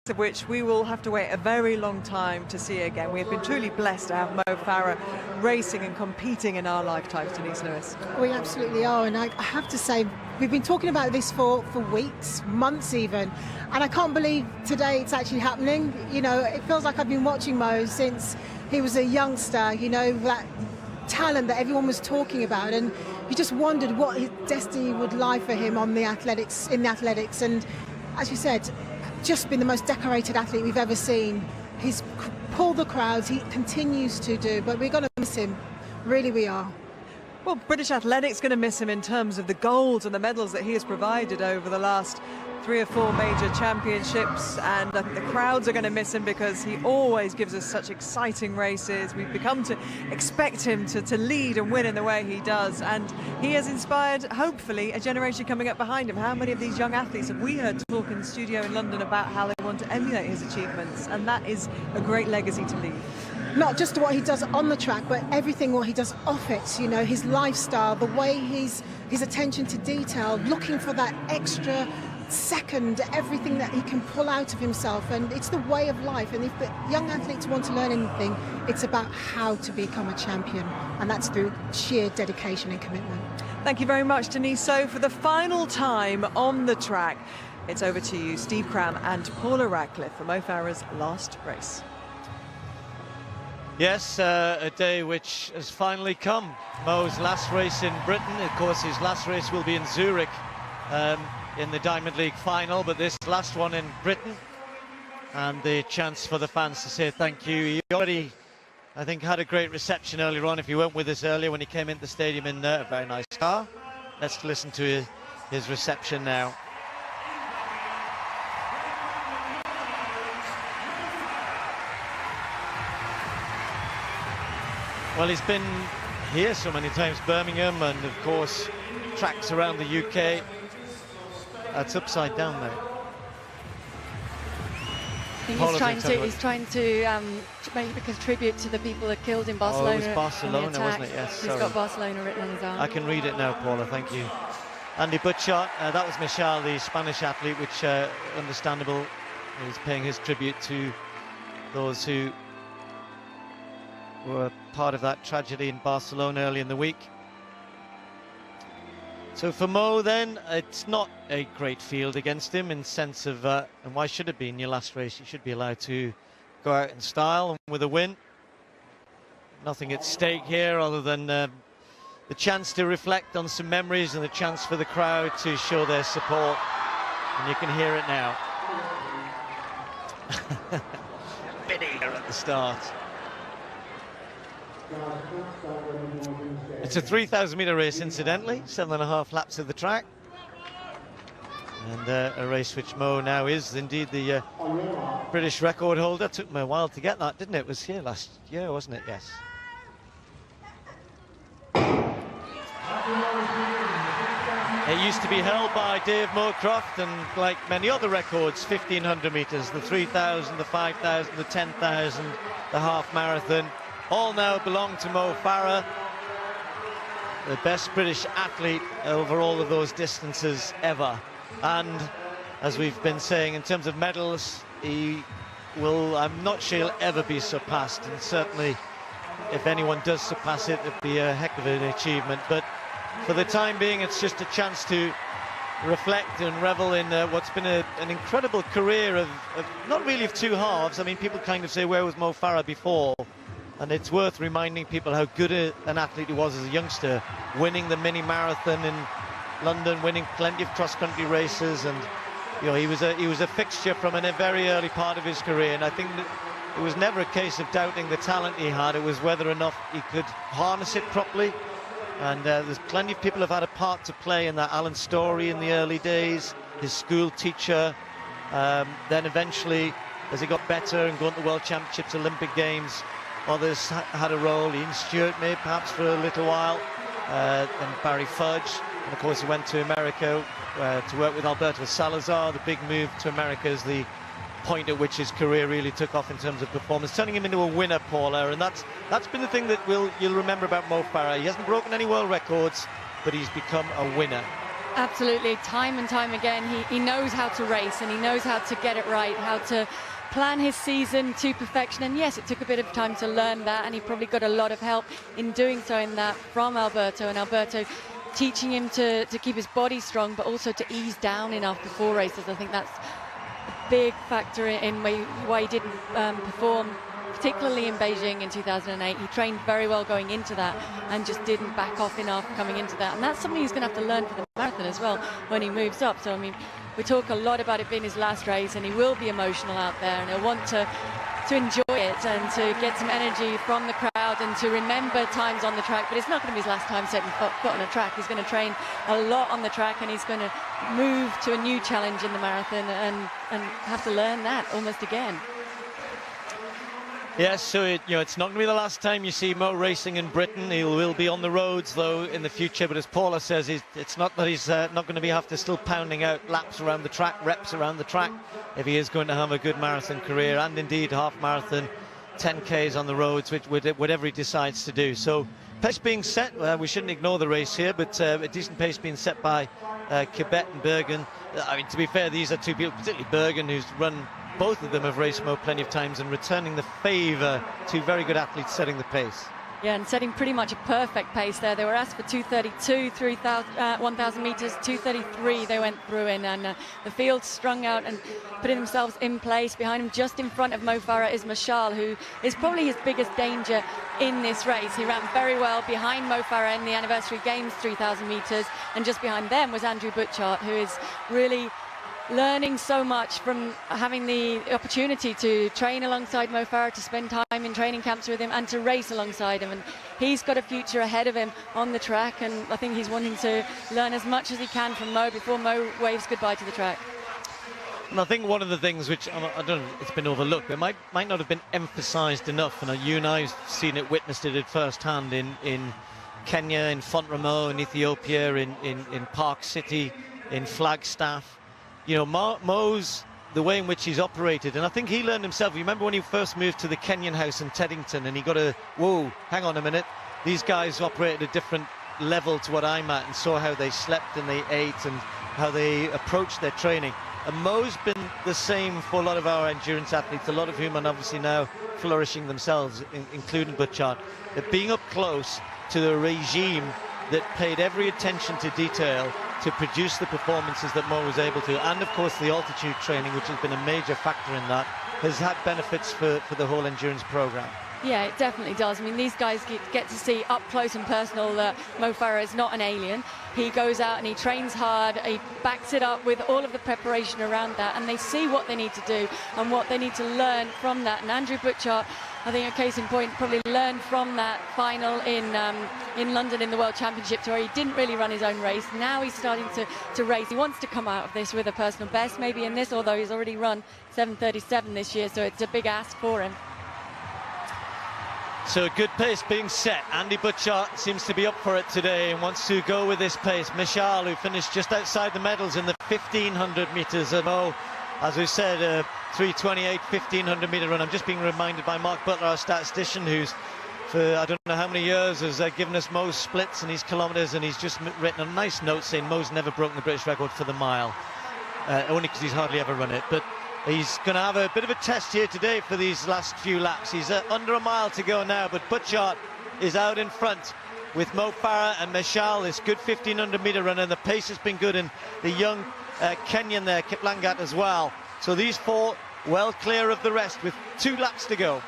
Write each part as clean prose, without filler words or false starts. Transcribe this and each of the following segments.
of which we will have to wait a very long time to see again. We have been truly blessed to have Mo Farah racing and competing in our lifetimes, Denise Lewis. We absolutely are, and I have to say, we've been talking about this for weeks, months even, and I can't believe today it's actually happening. You know, it feels like I've been watching Mo since he was a youngster, you know, that talent that everyone was talking about, and you just wondered what his destiny would lie for him in the athletics, and as you said, just been the most decorated athlete we've ever seen. He's pulled the crowds, he continues to do, but we're going to miss him, really we are. Well, British athletics going to miss him in terms of the golds and the medals that he has provided over the last 3 or 4 major championships, and I think the crowds are going to miss him because he always gives us such exciting races. We've become to expect him to lead and win in the way he does, and he has inspired, hopefully, a generation coming up behind him. How many of these young athletes have we heard talk in the studio in London about how they want to emulate his achievements, and that is a great legacy to leave. Not just what he does on the track, but everything what he does off it, you know, his lifestyle, the way his attention to detail, looking for that extra second, everything that he can pull out of himself, and it's the way of life. And if the young athletes want to learn anything, it's about how to become a champion, and that's through sheer dedication and commitment. Thank you very much, Denise. So for the final time on the track, it's over to you, Steve Cram and Paula Radcliffe for Mo Farah's last race. Yes, a day which has finally come. Mo's last race in Britain. Of course, his last race will be in Zurich in the Diamond League final, but this last one in Britain, and the chance for the fans to say thank you. He already, I think, had a great reception earlier on. If you weren't with us earlier when he came into the stadium in a very nice car. Let's listen to his reception now. Well, he's been here so many times, Birmingham, and of course tracks around the UK. That's upside down there. He's trying to make a tribute to the people that killed in Barcelona. Oh, it was Barcelona, wasn't it? Yes, He's got Barcelona written on his arm. I can read it now, Paula, thank you. Andy Butchart, that was Michel, the Spanish athlete, which, understandable, is paying his tribute to those who were part of that tragedy in Barcelona early in the week. So for Mo then, it's not a great field against him in sense of, and why should it be in your last race? You should be allowed to go out in style and with a win. Nothing at stake here other than the chance to reflect on some memories and the chance for the crowd to show their support. And you can hear it now. Bit here at the start. It's a 3,000-metre race, incidentally, 7.5 laps of the track, and a race which Mo now is indeed the British record holder. Took me a while to get that, didn't it? It was here last year, wasn't it? Yes. It used to be held by Dave Moorcroft, and like many other records, 1,500 metres, the 3,000, the 5,000, the 10,000, the half marathon, all now belong to Mo Farah, the best British athlete over all of those distances ever. And as we've been saying, in terms of medals, he will, I'm not sure he'll ever be surpassed, and certainly if anyone does surpass it, it'd be a heck of an achievement. But for the time being, it's just a chance to reflect and revel in what's been an incredible career of not really of two halves. I mean, people kind of say, where was Mo Farah before? And it's worth reminding people how good an athlete he was as a youngster, winning the mini marathon in London, winning plenty of cross-country races, and you know, he was a fixture from a very early part of his career. And I think that it was never a case of doubting the talent he had. It was whether or not he could harness it properly. And there's plenty of people who've had a part to play in that. Alan Storey in the early days, his school teacher, then eventually as he got better and going to the World Championships, Olympic Games, others had a role. Ian Stewart maybe perhaps for a little while, and Barry Fudge, and of course he went to America to work with Alberto Salazar. The big move to America is the point at which his career really took off in terms of performance, turning him into a winner, Paula, and that's been the thing that you'll remember about Mo Farah. He hasn't broken any world records, but he's become a winner. Absolutely, time and time again, he knows how to race and he knows how to get it right, how to plan his season to perfection. And yes, it took a bit of time to learn that, and he probably got a lot of help in doing so in that from Alberto, and Alberto teaching him to keep his body strong, but also to ease down enough before races. I think that's a big factor in why he didn't perform, particularly in Beijing in 2008. He trained very well going into that and just didn't back off enough coming into that. And that's something he's going to have to learn for the marathon as well when he moves up. So, I mean, we talk a lot about it being his last race, and he will be emotional out there, and he'll want to enjoy it and to get some energy from the crowd and to remember times on the track. But it's not going to be his last time setting foot on a track. He's going to train a lot on the track, and he's going to move to a new challenge in the marathon and have to learn that almost again. Yes, so it's not going to be the last time you see Mo racing in Britain. He will be on the roads, though, in the future. But as Paula says, it's not that he's not going to be still pounding out laps around the track, reps around the track, if he is going to have a good marathon career, and indeed half marathon, 10Ks on the roads, whatever he decides to do. So pace being set, we shouldn't ignore the race here, but a decent pace being set by Quebec and Bergen. I mean, to be fair, these are two people, particularly Bergen, who's run. Both of them have raced Mo plenty of times and returning the favour to very good athletes setting the pace. Yeah, and setting pretty much a perfect pace there. They were asked for 2:32, 1,000 metres, 2:33 they went through in, and the field strung out and putting themselves in place. Behind him, just in front of Mo Farah, is Mashal, who is probably his biggest danger in this race. He ran very well behind Mo Farah in the Anniversary Games 3,000 metres, and just behind them was Andrew Butchart, who is really learning so much from having the opportunity to train alongside Mo Farah, to spend time in training camps with him and to race alongside him. And he's got a future ahead of him on the track, and I think he's wanting to learn as much as he can from Mo before Mo waves goodbye to the track. And I think one of the things which, I don't know, it's been overlooked, it might not have been emphasised enough, and you and I have seen it, witnessed it at first hand in Kenya, in Font Ramo, in Ethiopia, in Park City, in Flagstaff. You know, Mo's, the way in which he's operated, and I think he learned himself. You remember when he first moved to the Kenyan house in Teddington, and he got whoa, hang on a minute, these guys operate at a different level to what I'm at, and saw how they slept and they ate and how they approached their training. And Mo's been the same for a lot of our endurance athletes, a lot of whom are obviously now flourishing themselves, including Butchart. That being up close to the regime that paid every attention to detail to produce the performances that Mo was able to, and of course the altitude training, which has been a major factor in that, has had benefits for the whole endurance program. Yeah, it definitely does. I mean, these guys get to see up close and personal that Mo Farah is not an alien. He goes out and he trains hard, he backs it up with all of the preparation around that, and they see what they need to do and what they need to learn from that. And Andrew Butchart, I think a case in point, probably learned from that final in London in the World Championships, where he didn't really run his own race. Now he's starting to race. He wants to come out of this with a personal best, maybe in this, although he's already run 7:37 this year, so it's a big ask for him. So a good pace being set. Andy Butchart seems to be up for it today and wants to go with this pace. Mishal, who finished just outside the medals in the 1,500 metres. Mo, as we said, 3:28, 1,500 metre run. I'm just being reminded by Mark Butler, our statistician, who's for I don't know how many years has given us Mo's splits and his kilometres, and he's just written a nice note saying Mo's never broken the British record for the mile, only because he's hardly ever run it. But he's going to have a bit of a test here today for these last few laps. He's under a mile to go now, but Butchart is out in front with Mo Farah and Meshal, this good 1,500 metre run, and the pace has been good, and the young Kenyan there, Kiplangat, as well. So these four well clear of the rest with 2 laps to go.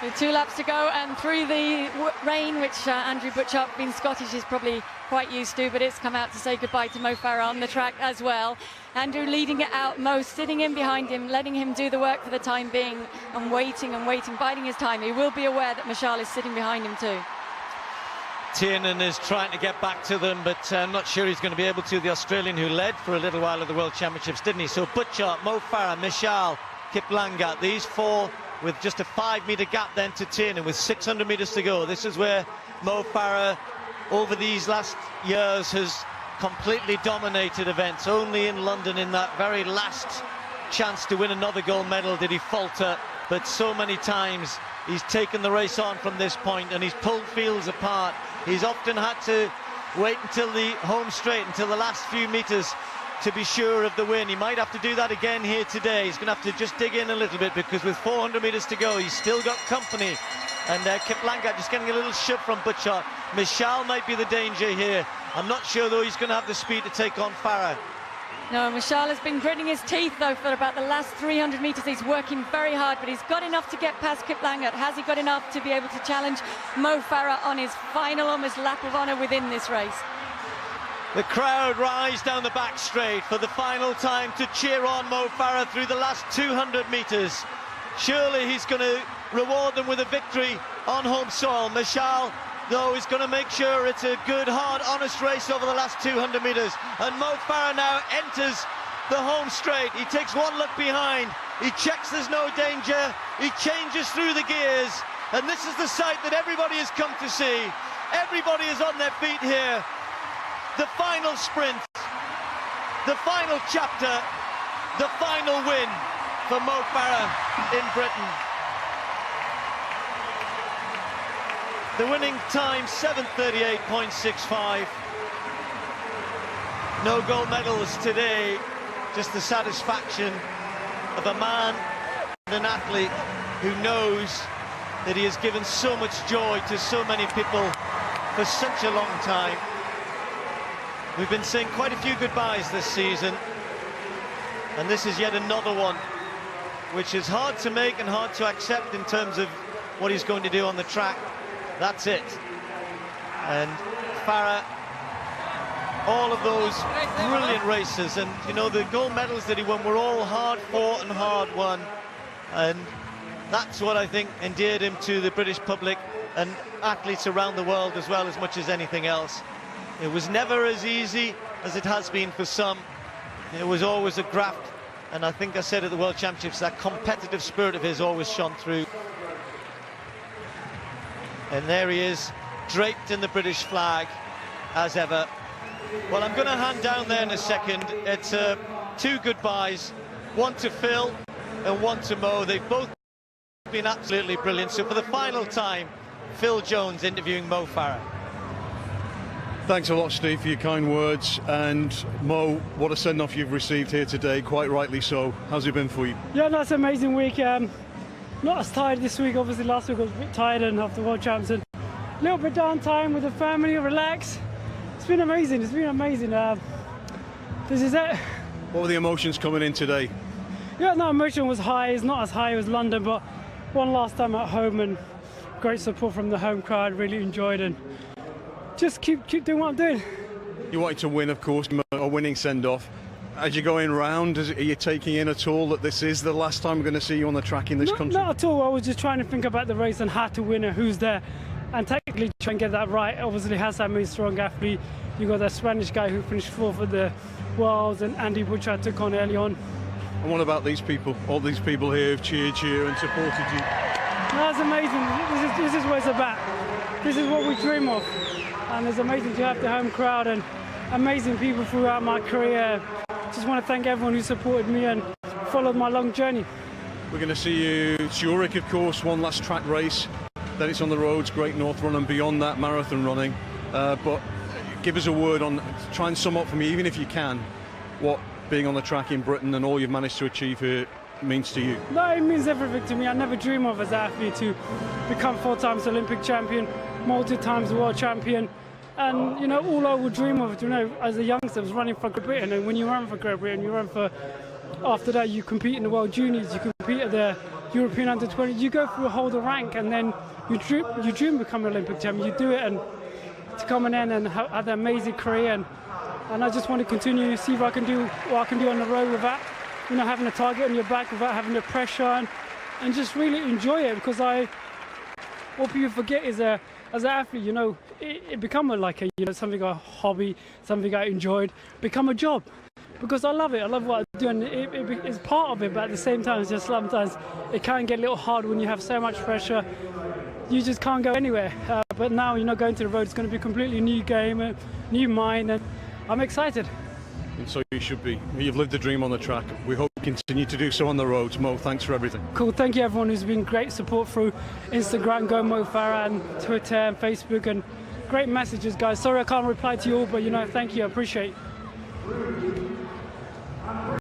So 2 laps to go, and through the rain, which Andrew Butchart, being Scottish, is probably quite used to, but it's come out to say goodbye to Mo Farah on the track as well. Andrew leading it out, Mo sitting in behind him, letting him do the work for the time being, and waiting, biding his time. He will be aware that Mashal is sitting behind him too. Tiernan is trying to get back to them, but I'm not sure he's going to be able to. The Australian who led for a little while at the World Championships, didn't he? So Butchart, Mo Farah, Mishal, Kiplangat, these four with just a 5-metre gap then to Tiernan with 600 metres to go. This is where Mo Farah over these last years has completely dominated events. Only in London, in that very last chance to win another gold medal, did he falter, but so many times he's taken the race on from this point, and he's pulled fields apart. He's often had to wait until the home straight, until the last few metres to be sure of the win. He might have to do that again here today. He's going to have to just dig in a little bit, because with 400 metres to go, he's still got company. And Kiplagat just getting a little shove from Butchart. Michal might be the danger here. I'm not sure, though, he's going to have the speed to take on Farah. No, Michal has been gritting his teeth, though, for about the last 300 metres. He's working very hard, but he's got enough to get past Kiplagat. Has he got enough to be able to challenge Mo Farah on his final, almost lap of honour within this race? The crowd rise down the back straight for the final time to cheer on Mo Farah through the last 200 metres. Surely he's going to reward them with a victory on home soil. Michal, though, is going to make sure it's a good, hard, honest race over the last 200 metres. And Mo Farah now enters the home straight. He takes one look behind. He checks there's no danger. He changes through the gears. And this is the sight that everybody has come to see. Everybody is on their feet here. The final sprint, the final chapter, the final win for Mo Farah in Britain. The winning time, 7:38.65. No gold medals today, just the satisfaction of a man and an athlete who knows that he has given so much joy to so many people for such a long time. We've been saying quite a few goodbyes this season, and this is yet another one, which is hard to make and hard to accept in terms of what he's going to do on the track. That's it. And Farah, all of those brilliant races, and you know, the gold medals that he won were all hard fought and hard won, and that's what I think endeared him to the British public and athletes around the world as well, as much as anything else. It was never as easy as it has been for some. It was always a graft, and I think I said at the World Championships, that competitive spirit of his always shone through. And there he is, draped in the British flag, as ever. Well, I'm going to hand down there in a second. It's two goodbyes, one to Phil and one to Mo. They've both been absolutely brilliant. So for the final time, Phil Jones interviewing Mo Farah. Thanks a lot, Steve, for your kind words. And Mo, what a send-off you've received here today, quite rightly so. How's it been for you? Yeah, no, it's an amazing week. Not as tired this week. Obviously, last week I was a bit tired and after World Champs. A little bit downtime with the family, relax. It's been amazing. It's been amazing. This is it. What were the emotions coming in today? Yeah, no, emotion was high. It's not as high as London, but one last time at home and great support from the home crowd. Really enjoyed and just keep doing what I'm doing. You wanted to win, of course, a winning send-off. As you're going round, are you taking in at all that this is the last time we're going to see you on the track in this country? Not at all. I was just trying to think about the race and how to win and who's there, and technically try and get that right. Obviously, Hassan is a strong athlete. You got that Spanish guy who finished fourth at the Worlds, and Andy Butchart took on early on. And what about these people? All these people here who've cheered you and supported you. That's amazing. This is what it's about. This is what we dream of, and it's amazing to have the home crowd and amazing people throughout my career. Just want to thank everyone who supported me and followed my long journey. We're going to see you Zurich, of course, one last track race. Then it's on the roads, Great North Run, and beyond that, marathon running. But give us a word on, try and sum up for me, even if you can, what being on the track in Britain and all you've managed to achieve here means to you. No, it means everything to me. I never dream of as an athlete to become 4 times Olympic champion, multi-times world champion. And, you know, all I would dream of, you know, as a youngster was running for Great Britain. And when you run for Great Britain, you run for, after that, you compete in the World Juniors, you compete at the European Under-20, you go through a whole rank, and then you dream become an Olympic champion. You do it, and to come in and have that amazing career. And I just want to continue to see if I can do what I can do on the road without, you know, having a target on your back, without having the pressure, and just really enjoy it. Because what people forget is as an athlete, you know, it become something a hobby, something I enjoyed, become a job. Because I love it. I love what I do, and it's part of it. But at the same time, it's just sometimes it can get a little hard when you have so much pressure. You just can't go anywhere. But now, you know, going to the road, it's going to be a completely new game, a new mind, and I'm excited. And so you should be. You've lived the dream on the track. We hope you continue to do so on the roads. Mo, thanks for everything. Cool. Thank you, everyone who's been great support through Instagram, Go Mo Farah, and Twitter and Facebook, and great messages, guys. Sorry I can't reply to you all, but, you know, thank you. I appreciate it.